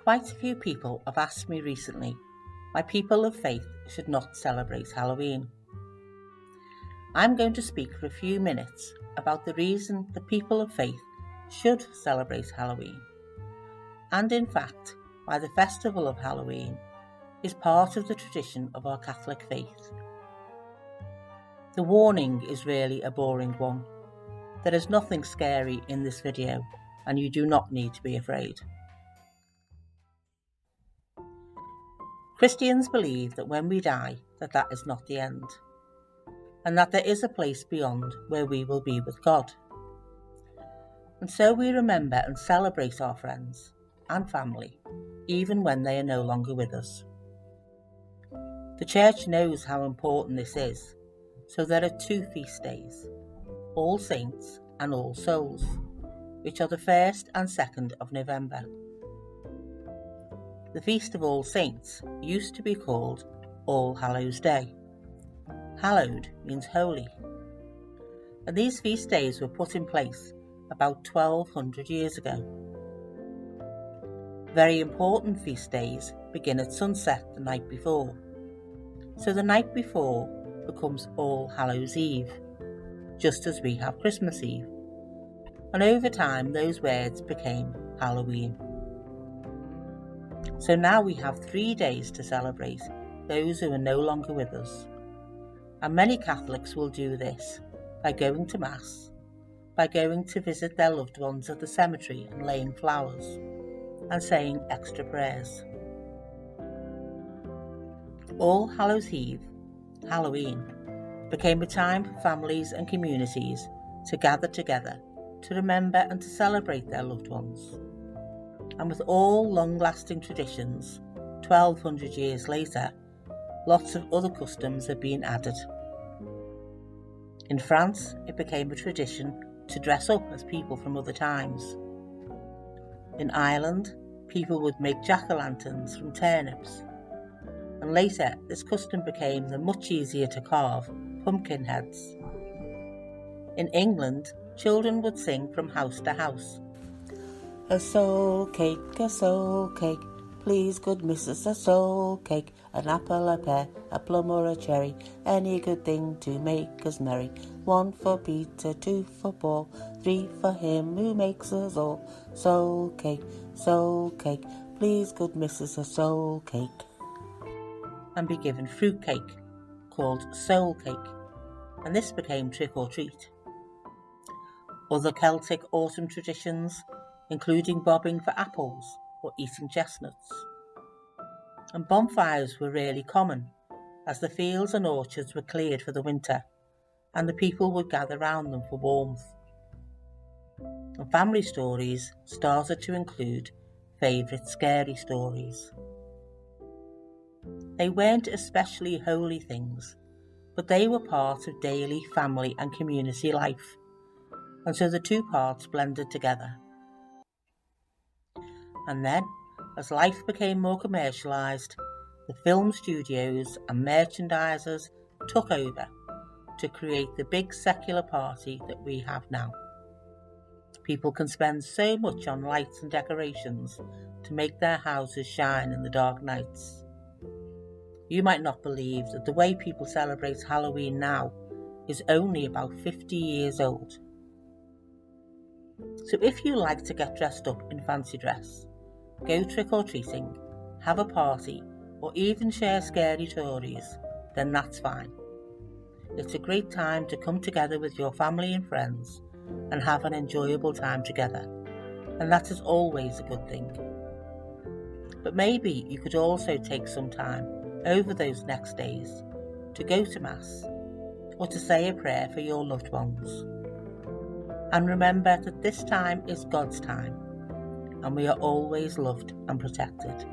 Quite a few people have asked me recently why people of faith should not celebrate Halloween. I'm going to speak for a few minutes about the reason that people of faith should celebrate Halloween, and in fact why the festival of Halloween is part of the tradition of our Catholic faith. The warning is really a boring one. There is nothing scary in this video, and you do not need to be afraid. Christians believe that when we die, that is not the end, and that there is a place beyond where we will be with God. And so we remember and celebrate our friends and family, even when they are no longer with us. The Church knows how important this is, so there are two feast days, All Saints and All Souls, which are the 1st and 2nd of November. The Feast of All Saints used to be called All Hallows Day. Hallowed means holy, and these feast days were put in place about 1200 years ago. Very important feast days begin at sunset the night before, so the night before becomes All Hallows Eve, just as we have Christmas Eve, and over time those words became Halloween. So now we have 3 days to celebrate those who are no longer with us, and many Catholics will do this by going to Mass, by going to visit their loved ones at the cemetery and laying flowers, and saying extra prayers. All Hallows Eve, Halloween, became a time for families and communities to gather together to remember and to celebrate their loved ones. And with all long-lasting traditions, 1200 years later, lots of other customs have been added. In France, it became a tradition to dress up as people from other times. In Ireland, people would make jack-o'-lanterns from turnips, and later this custom became the much easier to carve pumpkin heads. In England, children would sing from house to house. A soul cake, please good missus, a soul cake, an apple, a pear, a plum or a cherry, any good thing to make us merry. 1 for Peter, 2 for Paul, 3 for him who makes us all. Soul cake, please good missus, a soul cake. And be given fruit cake, called soul cake, and this became trick or treat. Other Celtic autumn traditions, including bobbing for apples or eating chestnuts. And bonfires were really common, as the fields and orchards were cleared for the winter, and the people would gather round them for warmth. And family stories started to include favourite scary stories. They weren't especially holy things, but they were part of daily family and community life, and so the two parts blended together. And then, as life became more commercialised, the film studios and merchandisers took over to create the big secular party that we have now. People can spend so much on lights and decorations to make their houses shine in the dark nights. You might not believe that the way people celebrate Halloween now is only about 50 years old. So if you like to get dressed up in fancy dress, go trick-or-treating, have a party, or even share scary stories, then that's fine. It's a great time to come together with your family and friends and have an enjoyable time together, and that is always a good thing. But maybe you could also take some time over those next days to go to Mass or to say a prayer for your loved ones. And remember that this time is God's time, and we are always loved and protected.